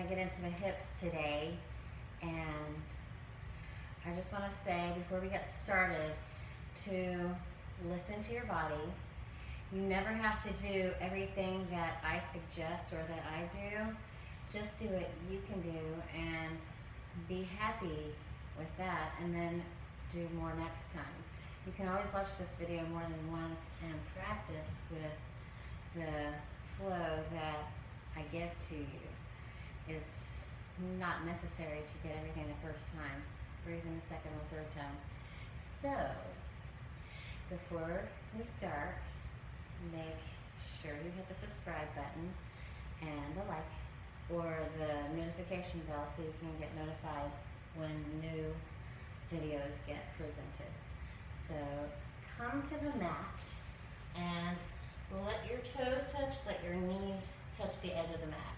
to get into the hips today, and I just want to say before we get started to listen to your body. You never have to do everything that I suggest or that I do. Just do what you can do and be happy with that, and then do more next time. You can always watch this video more than once and practice with the flow that I give to you. It's not necessary to get everything the first time or even the second or third time. So, before we start, make sure you hit the subscribe button and the like or the notification bell so you can get notified when new videos get presented. So come to the mat and let your toes touch, let your knees touch the edge of the mat.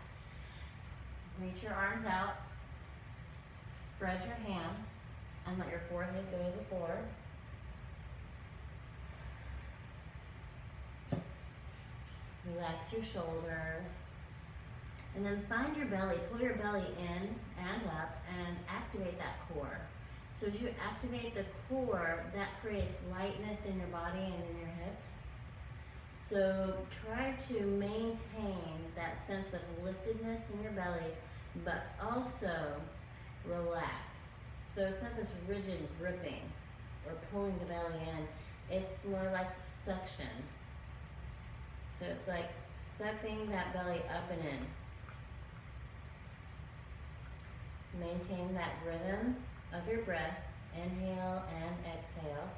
Reach your arms out, spread your hands, and let your forehead go to the floor. Relax your shoulders. And then find your belly, pull your belly in and up and activate that core. So as you activate the core, that creates lightness in your body and in your hips. So try to maintain that sense of liftedness in your belly, but also relax. So it's not this rigid gripping or pulling the belly in. It's more like suction. So it's like sucking that belly up and in. Maintain that rhythm of your breath. Inhale and exhale.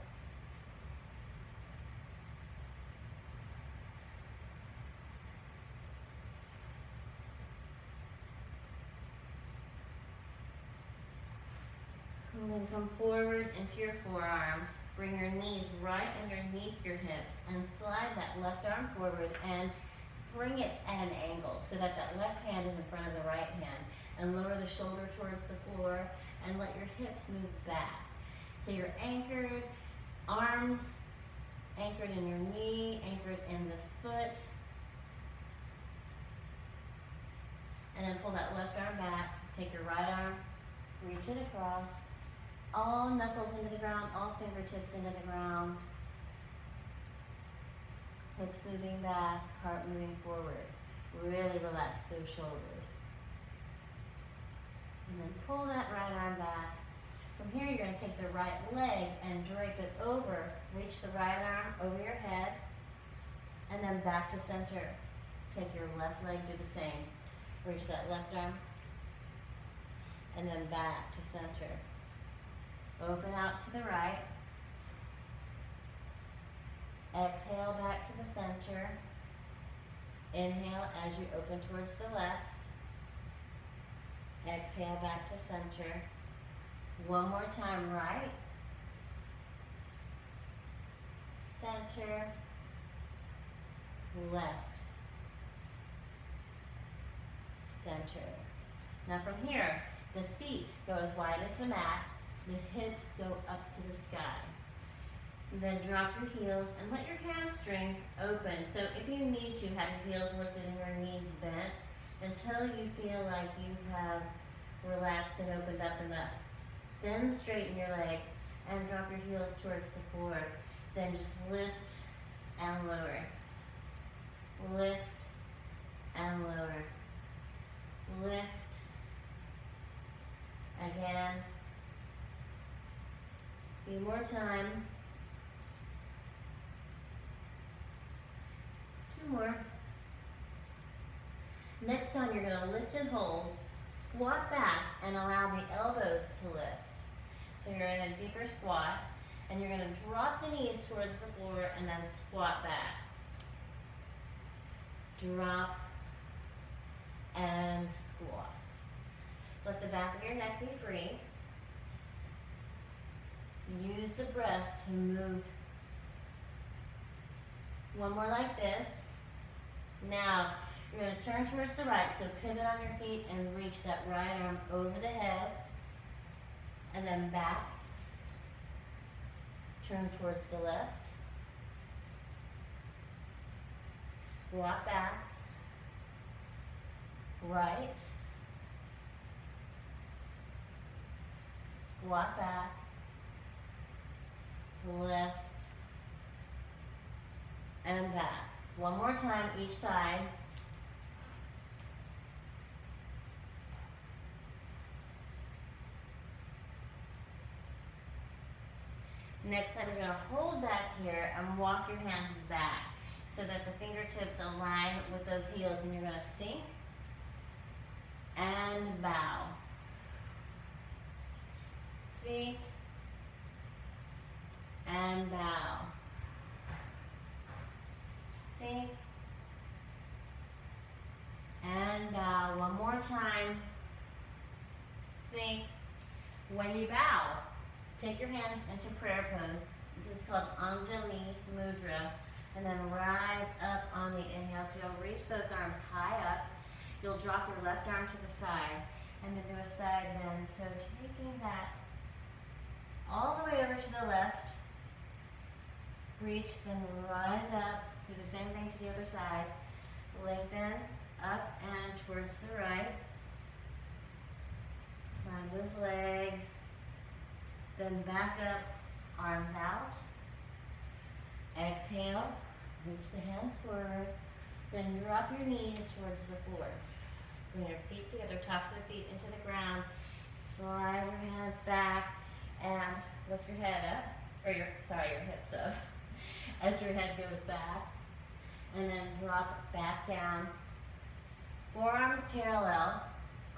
And then come forward into your forearms. Bring your knees right underneath your hips and slide that left arm forward and bring it at an angle so that that left hand is in front of the right hand, and lower the shoulder towards the floor and let your hips move back. So you're anchored, arms anchored in your knee, anchored in the foot, and then pull that left arm back. Take your right arm, reach it across, all knuckles into the ground, all fingertips into the ground. Hips moving back, heart moving forward. Really relax those shoulders. And then pull that right arm back. From here, you're going to take the right leg and drape it over. Reach the right arm over your head, and then back to center. Take your left leg, do the same. Reach that left arm, and then back to center. Open out to the right. Exhale back to the center. Inhale as you open towards the left. Exhale back to center. One more time, right. Center. Left. Center. Now from here, the feet go as wide as the mat. The hips go up to the sky. Then drop your heels and let your hamstrings open. So if you need to, have your heels lifted and your knees bent until you feel like you have relaxed and opened up enough. Then straighten your legs and drop your heels towards the floor. Then just lift and lower. Lift and lower. Lift. Again. A few more times. Two more. Next time you're going to lift and hold. Squat back and allow the elbows to lift. So you're in a deeper squat, and you're going to drop the knees towards the floor and then squat back. Drop and squat. Let the back of your neck be free. Use the breath to move. One more like this. Now, you're going to turn towards the right, so pivot on your feet and reach that right arm over the head, and then back. Turn towards the left. Squat back. Right. Squat back, lift, and back. One more time, each side. Next time you're going to hold back here and walk your hands back so that the fingertips align with those heels, and you're going to sink and bow. Sink and bow. Sink and bow. One more time. Sink. When you bow, take your hands into prayer pose. This is called Anjali Mudra. And then rise up on the inhale. So you'll reach those arms high up. You'll drop your left arm to the side and then do a side bend. So taking that all the way over to the left. Reach, then rise up. Do the same thing to the other side. Lengthen up and towards the right. Find those legs. Then back up, arms out. Exhale, reach the hands forward. Then drop your knees towards the floor. Bring your feet together, tops of the feet into the ground. Slide your hands back and lift your head up, or your hips up as your head goes back. And then drop back down. Forearms parallel,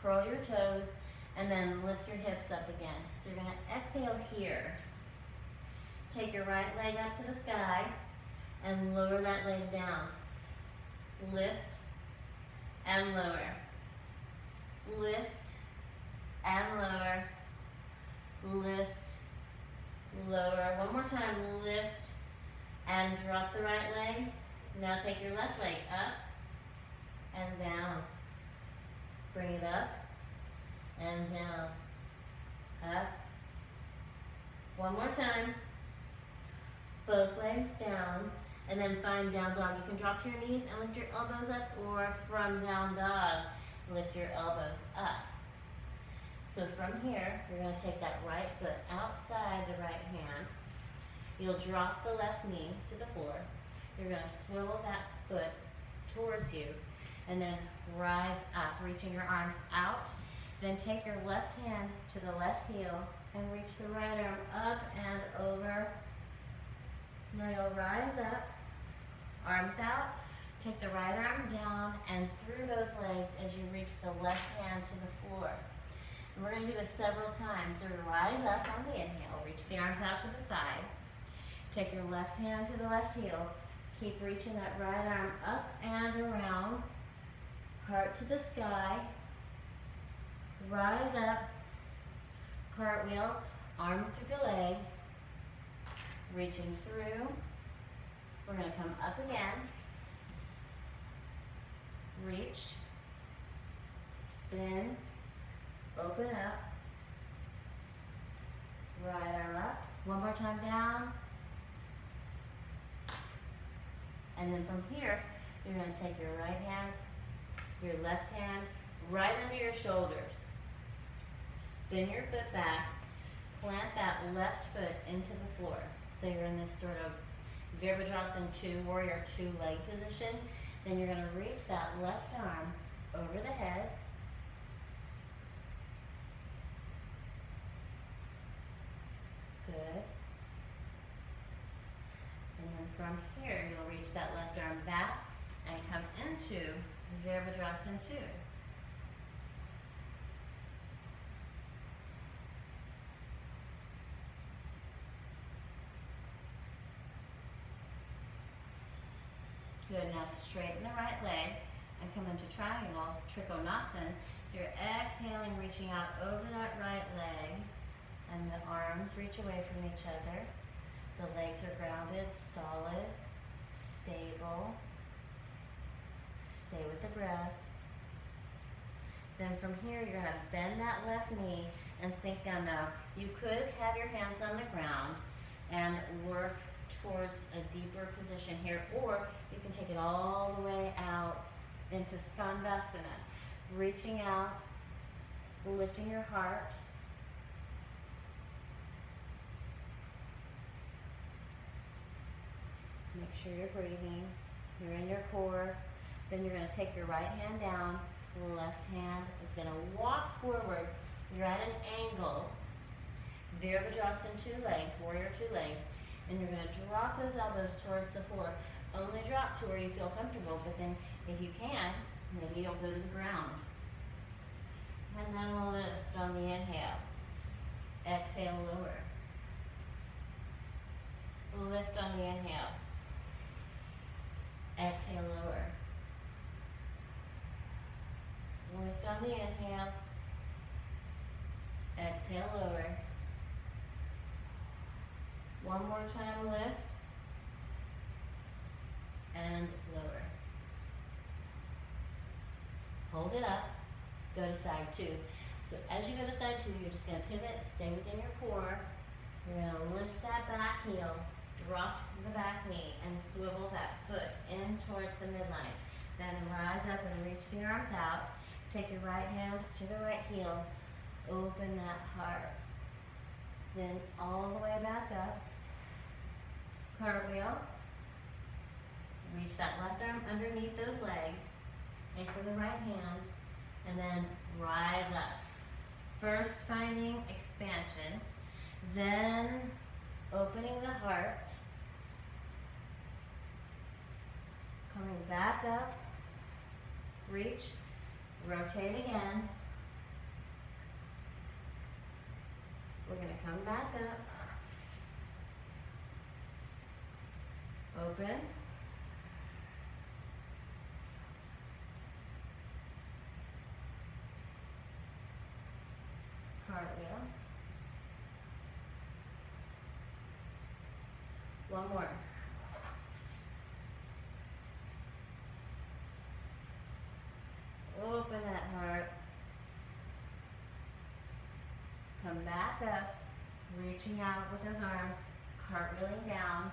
curl your toes, and then lift your hips up again. So you're going to exhale here. Take your right leg up to the sky and lower that leg down. Lift and lower. Lift and lower. Lift, lower. One more time. Lift and drop the right leg. Now take your left leg up and down. Bring it up and down. Up. One more time. Both legs down. And then find down dog. You can drop to your knees and lift your elbows up, or from down dog, lift your elbows up. So from here, you're going to take that right foot outside the right hand. You'll drop the left knee to the floor. You're going to swivel that foot towards you and then rise up, reaching your arms out. Then take your left hand to the left heel and reach the right arm up and over. Now you'll rise up, arms out, take the right arm down and through those legs as you reach the left hand to the floor. And we're going to do this several times. So rise up on the inhale, reach the arms out to the side. Take your left hand to the left heel. Keep reaching that right arm up and around. Heart to the sky. Rise up. Cartwheel, arm through the leg. Reaching through. We're going to come up again. Reach. Spin. Open up. Right arm up. One more time down. And then from here, you're going to take your right hand, your left hand, right under your shoulders. Spin your foot back. Plant that left foot into the floor. So you're in this sort of Virabhadrasana 2, warrior 2 leg position. Then you're going to reach that left arm over the head. Good. And then from here, you'll reach that left arm back and come into Virabhadrasana 2. Good, now straighten the right leg and come into triangle, Trikonasana. You're exhaling, reaching out over that right leg, and the arms reach away from each other. The legs are grounded, solid, stable. Stay with the breath. Then from here, you're going to bend that left knee and sink down. Now, you could have your hands on the ground and work towards a deeper position here, or you can take it all the way out into Skandasana, reaching out, lifting your heart, Make sure you're breathing. You're in your core. Then you're going to take your right hand down. The left hand is going to walk forward. You're at an angle. Virabhadrasana, 2 legs, warrior 2 legs. And you're going to drop those elbows towards the floor. Only drop to where you feel comfortable, but then if you can, maybe you'll go to the ground. And then we'll lift on the inhale. Exhale, lower. Lift on the inhale. Exhale, lower. Lift on the inhale. Exhale, lower. One more time, lift. And lower. Hold it up. Go to side 2. So as you go to side 2, you're just going to pivot, stay within your core. You're going to lift that back heel, drop the back knee, and swivel that foot in towards the midline. Then rise up and reach the arms out. Take your right hand to the right heel. Open that heart. Then all the way back up. Cartwheel. Reach that left arm underneath those legs. Anchor the right hand. And then rise up. First finding expansion. Then opening the heart. Coming back up. Reach. Rotate again. We're going to come back up. Open. Cartwheel. One more. Open that heart. Come back up, reaching out with those arms, cartwheeling down.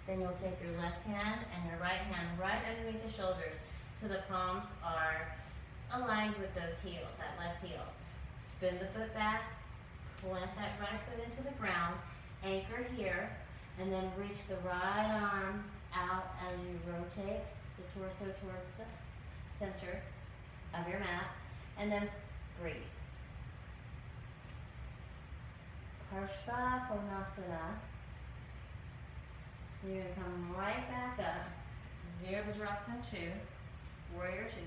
Then you'll take your left hand and your right hand right underneath the shoulders so the palms are aligned with those heels, that left heel. Spin the foot back, plant that right foot into the ground, anchor here, and then reach the right arm out as you rotate the torso towards the center of your mat, and then breathe. Parshva Konasana. You're going to come right back up. Virabhadrasana 2, warrior 2.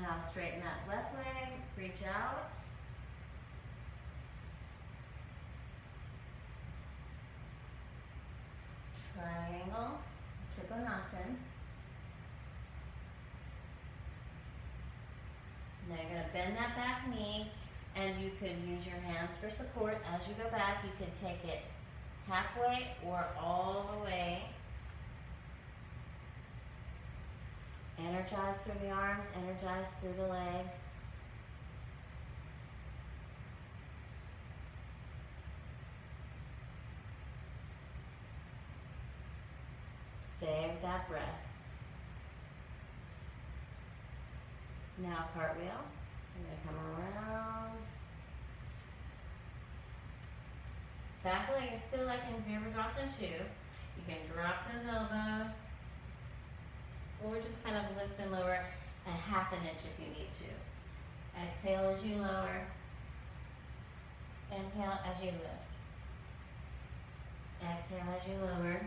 Now straighten that left leg, reach out. Triangle, Trikonasana. Now you're going to bend that back knee, and you could use your hands for support. As you go back, you could take it halfway or all the way. Energize through the arms, energize through the legs. Stay with that breath. Now cartwheel. I'm going to come around. Back leg is still like in Virabhadrasana 2. You can drop those elbows, or just kind of lift and lower a half an inch if you need to. Exhale as you lower. Inhale as you lift. Exhale as you lower.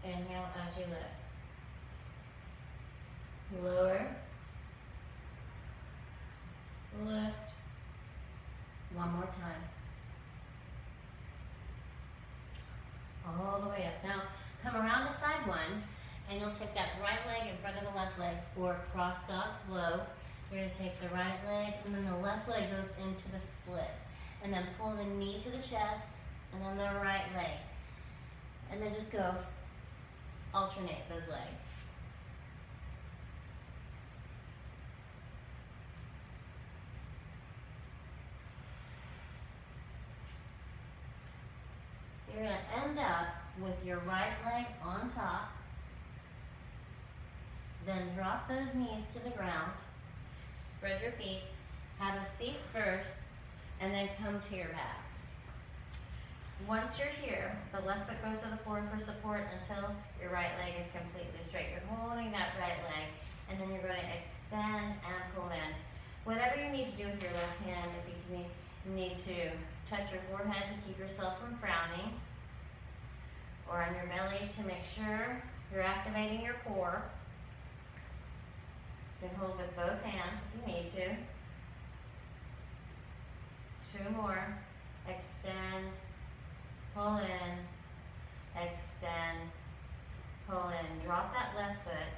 Inhale as you lift. Lower. Lift. One more time. All the way up. Now come around to side 1, and you'll take that right leg in front of the left leg for cross dog low. You're going to take the right leg, and then the left leg goes into the split. And then pull the knee to the chest, and then the right leg. And then just go alternate those legs. You're going to end up with your right leg on top. Then drop those knees to the ground. Spread your feet. Have a seat first, and then come to your back. Once you're here, the left foot goes to the floor for support until your right leg is completely straight. You're holding that right leg, and then you're going to extend and pull in. Whatever you need to do with your left hand, if you need to touch your forehead to keep yourself from frowning, or on your belly to make sure you're activating your core. You can hold with both hands if you need to. 2 more. Extend, pull in, extend, pull in. Drop that left foot.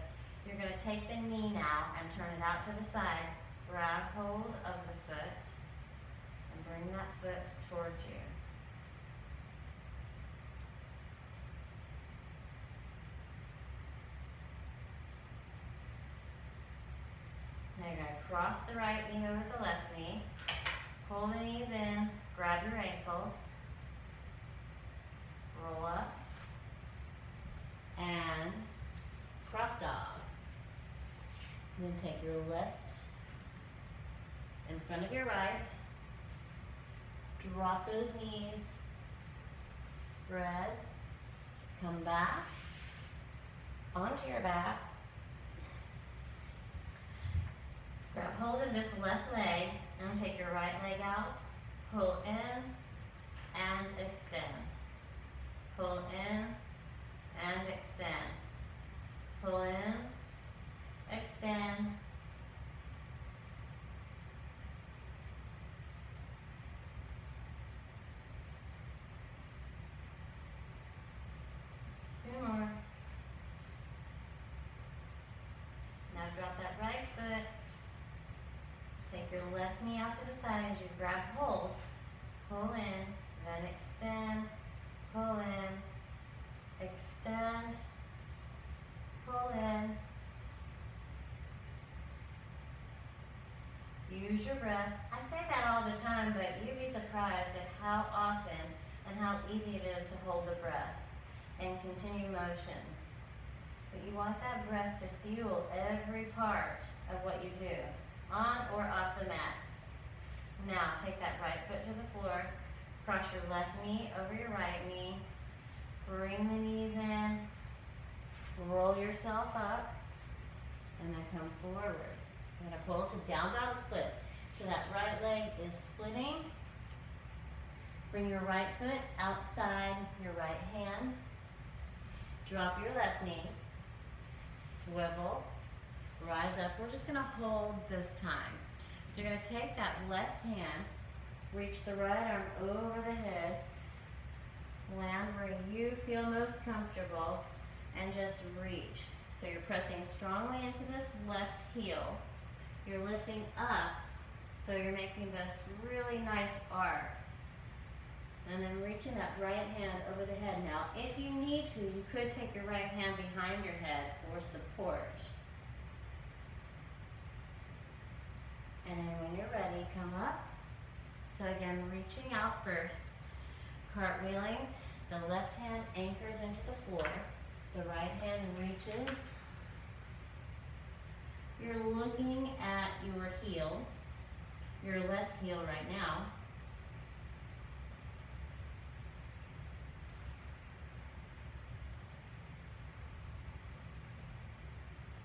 You're going to take the knee now and turn it out to the side. Grab hold of the foot and bring that foot towards you. Now you're going to cross the right knee over the left knee. Pull the knees in, grab your ankles, roll up, and cross dog. Then take your left in front of your right, drop those knees, spread, come back, onto your back, grab hold of this left leg, and take your right leg out, pull in, and extend. Pull in, and extend. Pull in, extend. Two more. Now drop that right foot. Take your left knee out to the side as you grab hold. Pull in, then extend, pull in, extend, pull in. Use your breath. I say that all the time, but you'd be surprised at how often and how easy it is to hold the breath and continue motion. But you want that breath to fuel every part of what you do, on or off the mat. Now take that right foot to the floor, cross your left knee over your right knee, bring the knees in, roll yourself up, and then come forward. You're going to pull to down dog split. So that right leg is splitting. Bring your right foot outside your right hand. Drop your left knee. Swivel. Rise up. We're just going to hold this time. So you're going to take that left hand, reach the right arm over the head, land where you feel most comfortable, and just reach. So you're pressing strongly into this left heel. You're lifting up, so you're making this really nice arc. And then reaching that right hand over the head. Now, if you need to, you could take your right hand behind your head for support. And then when you're ready, come up. So again, reaching out first, cartwheeling. The left hand anchors into the floor. The right hand reaches. You're looking at your heel, your left heel right now.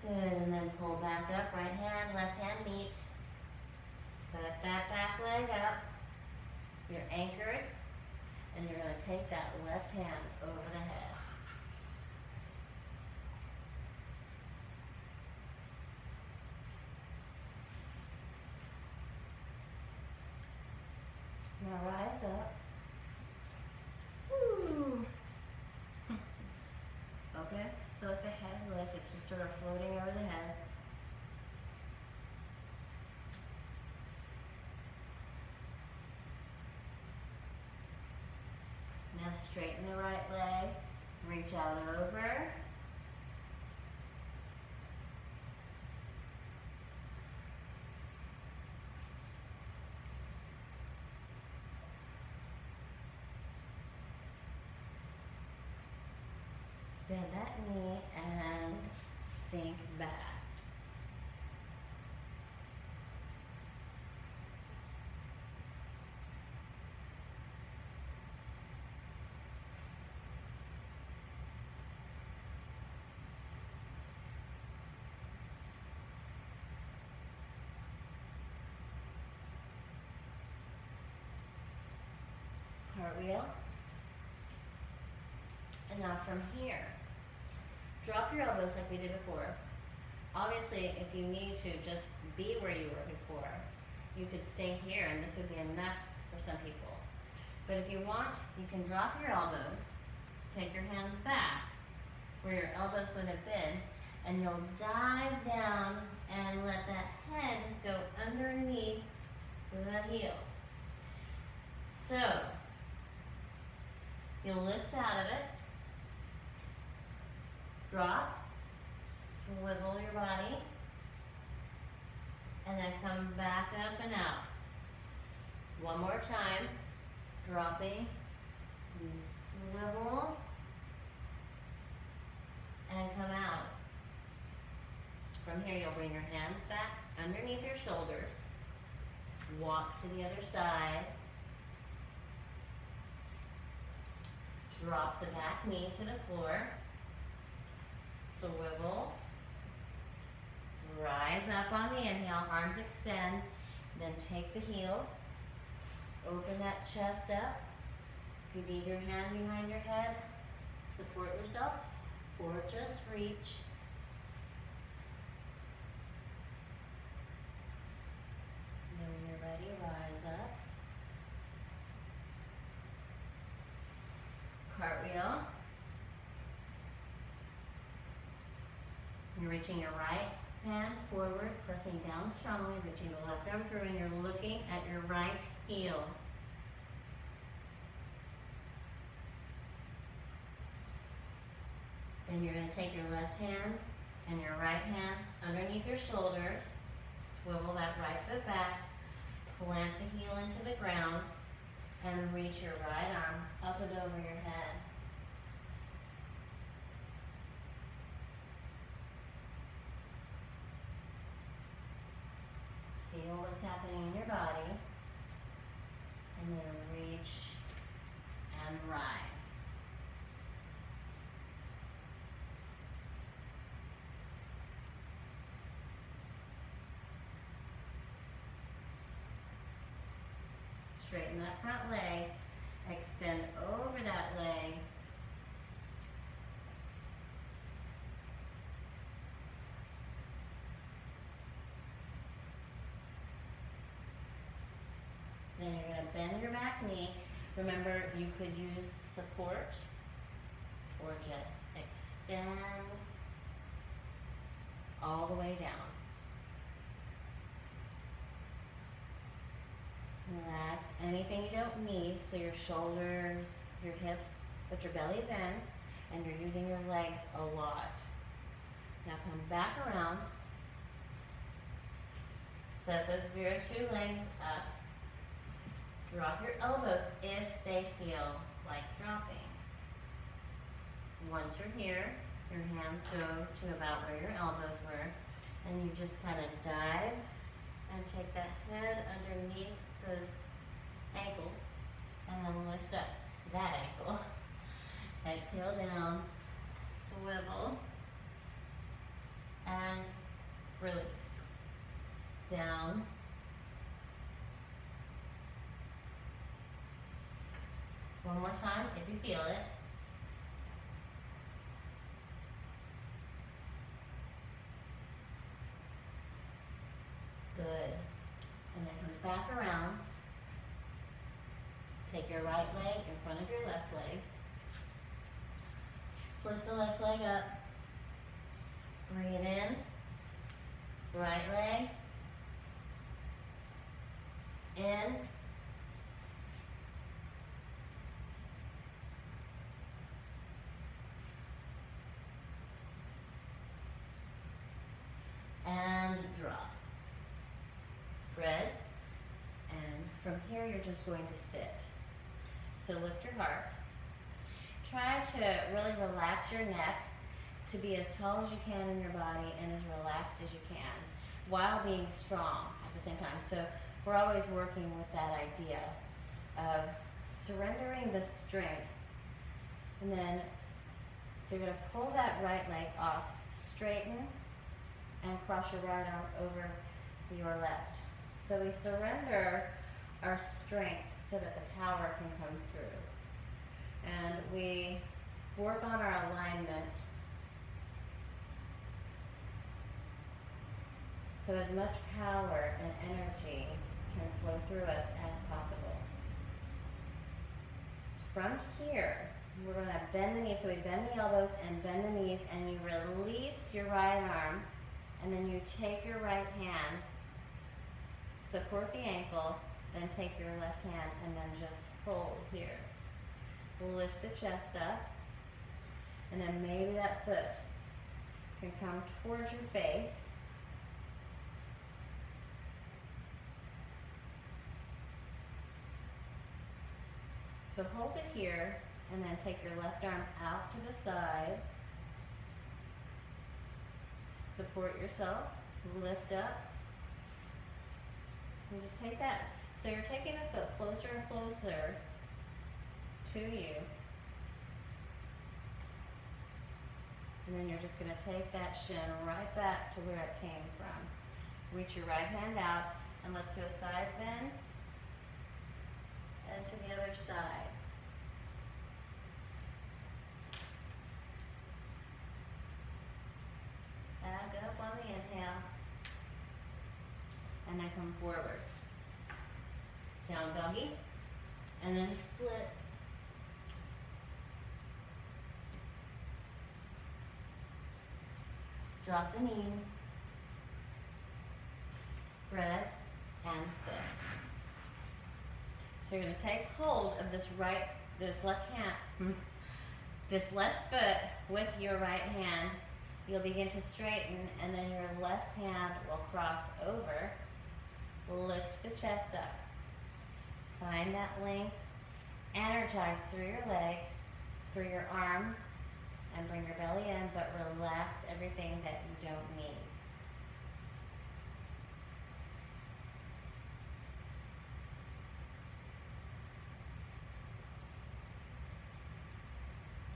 Good, and then pull back up, right hand, left hand meet. Set that back leg up. You're anchored, and you're going to take that left hand over the head. Now rise up. Woo. Okay, so let the head lift. It's just sort of floating over the head. Now straighten the right leg. Reach out over. that knee and sink back. Cartwheel. And now from here, drop your elbows like we did before. Obviously, if you need to just be where you were before, you could stay here and this would be enough for some people. But if you want, you can drop your elbows, take your hands back where your elbows would have been, and you'll dive down and let that head go underneath the heel. So, you'll lift out of it, drop, swivel your body, and then come back up and out. One more time, dropping, you swivel, and come out. From here, you'll bring your hands back underneath your shoulders, walk to the other side, drop the back knee to the floor, swivel, rise up on the inhale, arms extend, then take the heel, open that chest up. If you need your hand behind your head, support yourself, or just reach. Then when you're ready, rise up. Cartwheel. You're reaching your right hand forward, pressing down strongly, reaching the left arm through, and you're looking at your right heel. Then you're going to take your left hand and your right hand underneath your shoulders, swivel that right foot back, plant the heel into the ground, and reach your right arm up and over your head. Feel what's happening in your body, and then reach and rise. Straighten that front leg, extend over that leg, then you're going to bend your back knee. Remember, you could use support or just extend all the way down. Relax anything you don't need, so your shoulders, your hips, but your belly's in, and you're using your legs a lot. Now come back around, set those Viratu legs up, drop your elbows if they feel like dropping. Once you're here, your hands go to about where your elbows were, and you just kind of dive and take that head underneath those ankles and then lift up that ankle. Exhale down, swivel, and release. Down. One more time if you feel it. Good. And then come back around. Take your right leg in front of your left leg. Split the left leg up. Bring it in. Right leg. In. And drop. Spread. And from here, you're just going to sit. So lift your heart. Try to really relax your neck. to be as tall as you can in your body and as relaxed as you can while being strong at the same time. So we're always working with that idea of surrendering the strength. And then, so you're going to pull that right leg off, straighten, and cross your right arm over your left. So we surrender our strength so that the power can come through. And we work on our alignment so as much power and energy can flow through us as possible. From here, we're going to bend the knees. So we bend the elbows and bend the knees, and you release your right arm, and then you take your right hand, support the ankle, then take your left hand, and then just hold here. Lift the chest up, and then maybe that foot can come towards your face. So hold it here, and then take your left arm out to the side. Support yourself, lift up, and just take that. So you're taking the foot closer and closer to you. And then you're just going to take that shin right back to where it came from. Reach your right hand out, and let's do a side bend. And to the other side. Back up on the inhale. And then come forward. Down doggy. And then split. Drop the knees. Spread and sit. So you're going to take hold of this left hand, this left foot with your right hand. You'll begin to straighten, and then your left hand will cross over. Lift the chest up. Find that length. Energize through your legs, through your arms, and bring your belly in, but relax everything that you don't need.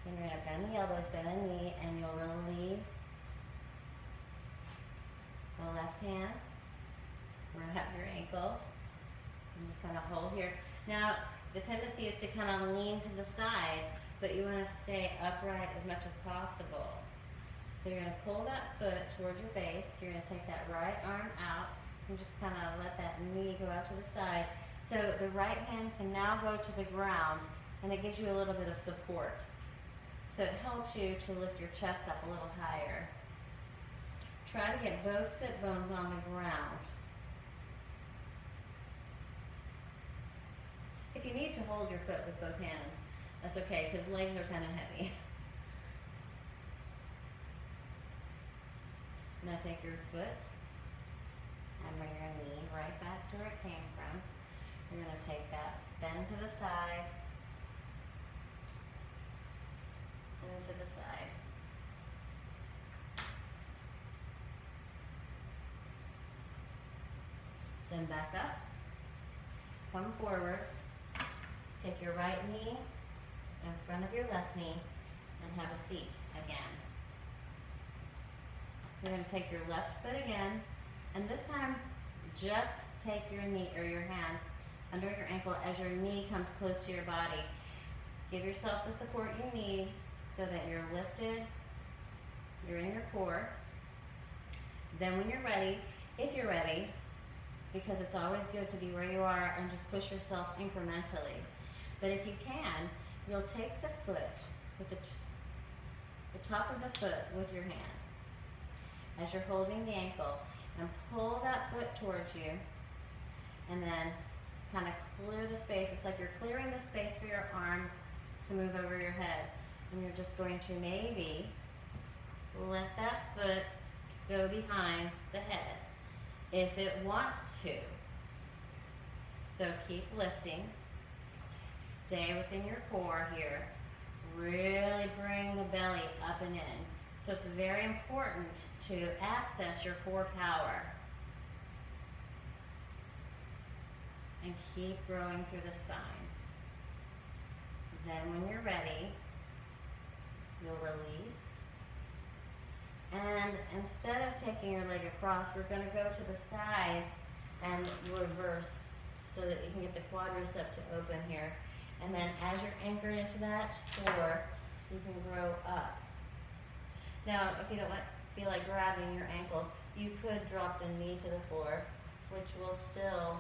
Then you're going to bend the elbows, bend the knee, and you'll release the left hand. Wrap your ankle. And just kind of hold here. Now, the tendency is to kind of lean to the side, but you want to stay upright as much as possible. So you're going to pull that foot towards your face. You're going to take that right arm out and just kind of let that knee go out to the side. So the right hand can now go to the ground, and it gives you a little bit of support. So it helps you to lift your chest up a little higher. Try to get both sit bones on the ground. If you need to hold your foot with both hands, that's okay, because legs are kind of heavy. Now take your foot and bring your knee right back to where it came from. You're going to take that bend to the side, and to the side. Then back up, come forward, take your right knee in front of your left knee, and have a seat again. You're going to take your left foot again, and this time just take your knee or your hand under your ankle as your knee comes close to your body. Give yourself the support you need so that you're lifted, you're in your core. Then when you're ready, if you're ready, because it's always good to be where you are and just push yourself incrementally. But if you can, you'll take the foot with the top of the foot with your hand as you're holding the ankle, and pull that foot towards you, and then kind of clear the space. It's like you're clearing the space for your arm to move over your head, and you're just going to maybe let that foot go behind the head if it wants to. So keep lifting. Stay within your core here. Really bring the belly up and in. So it's very important to access your core power and keep growing through the spine. Then when you're ready, you'll release. And instead of taking your leg across, we're going to go to the side and reverse so that you can get the quadricep to open here. And then as you're anchored into that core, you can grow up. Now, if you don't feel like grabbing your ankle, you could drop the knee to the floor, which will still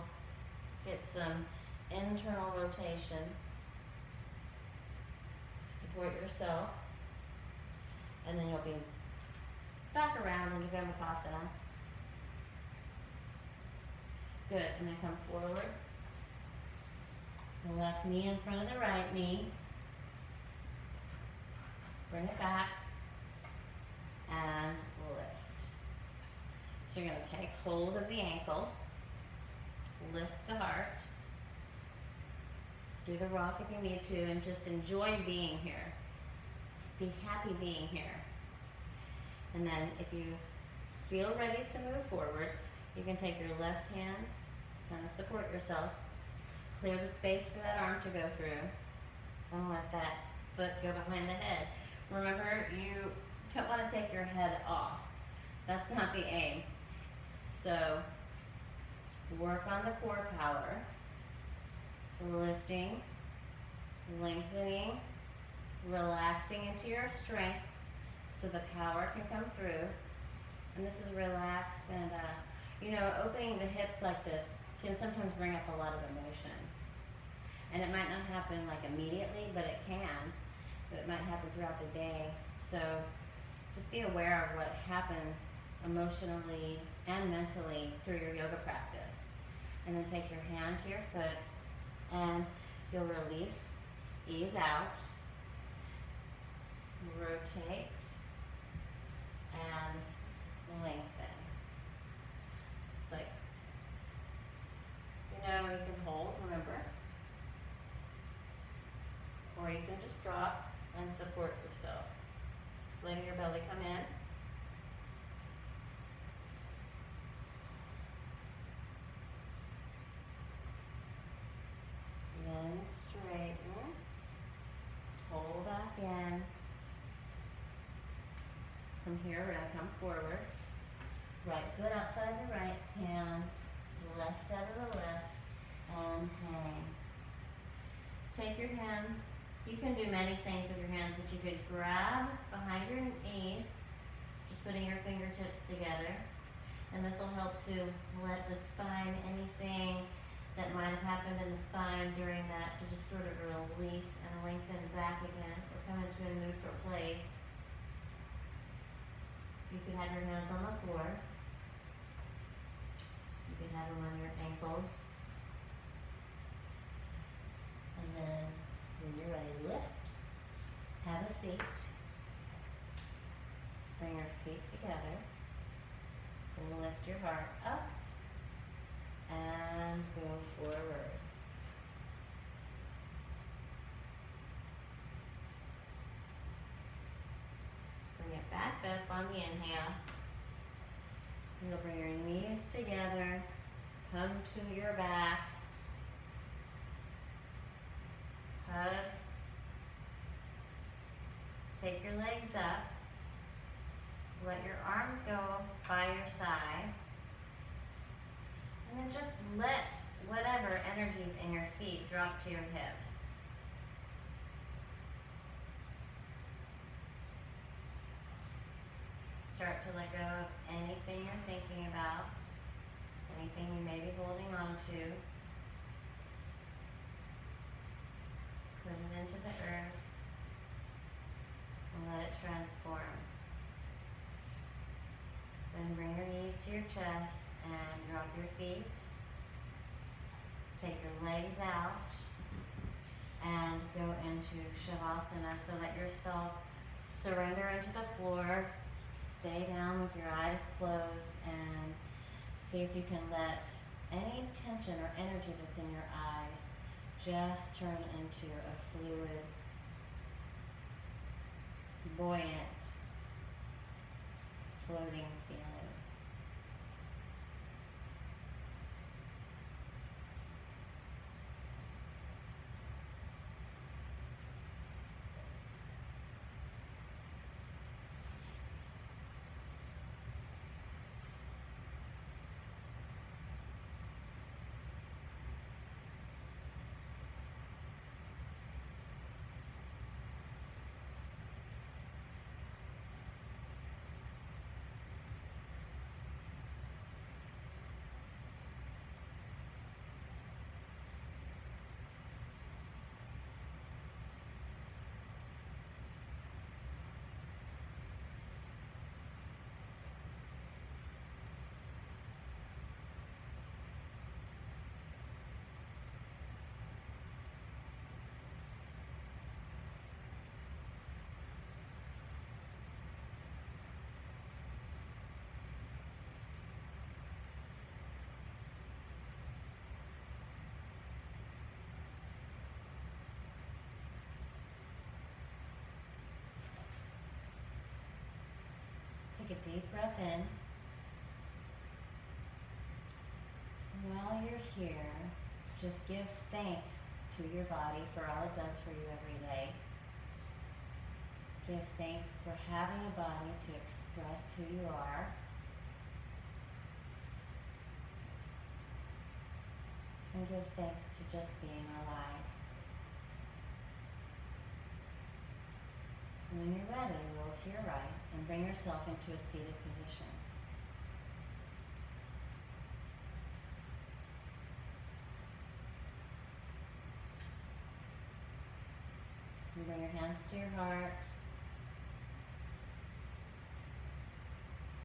get some internal rotation. Support yourself, and then you'll be back around into Gomukhasana. Good, and then come forward. The left knee in front of the right knee. Bring it back and lift. So you're going to take hold of the ankle, lift the heart, do the rock if you need to, and just enjoy being here. Be happy being here. And then if you feel ready to move forward, you can take your left hand, kind of support yourself, clear the space for that arm to go through, and let that foot go behind the head. Remember, you don't want to take your head off. That's not the aim. So work on the core power, lifting, lengthening, relaxing into your strength so the power can come through. And this is relaxed, and opening the hips like this can sometimes bring up a lot of emotion. And it might not happen like immediately, but it can. It might happen throughout the day. So just be aware of what happens emotionally and mentally through your yoga practice. And then take your hand to your foot and you'll release, ease out, rotate, and lengthen. It's like, you can hold, remember? Or you can just drop and support yourself. Letting your belly come in. Then straighten. Pull back in. From here, we're going to come forward. Right foot outside the right hand. Left out of the left. And hang. Take your hands. You can do many things with your hands, but you could grab behind your knees, just putting your fingertips together. And this will help to let the spine, anything that might have happened in the spine during that, to just sort of release and lengthen back again, or come into a neutral place. You could have your hands on the floor. You could have them on your ankles. And then when you're ready, lift, have a seat, bring your feet together, and lift your heart up, and go forward. Bring it back up on the inhale. You'll bring your knees together, come to your back, hug, take your legs up, let your arms go by your side, and then just let whatever energies in your feet drop to your hips. Start to let go of anything you're thinking about, anything you may be holding on to. Put it into the earth and let it transform. Then bring your knees to your chest and drop your feet. Take your legs out and go into Shavasana. So let yourself surrender into the floor. Stay down with your eyes closed and see if you can let any tension or energy that's in your eyes just turn into a fluid, buoyant floating feeling. Take a deep breath in. While you're here, just give thanks to your body for all it does for you every day. Give thanks for having a body to express who you are. And give thanks to just being alive. And when you're ready, roll to your right and bring yourself into a seated position. And bring your hands to your heart.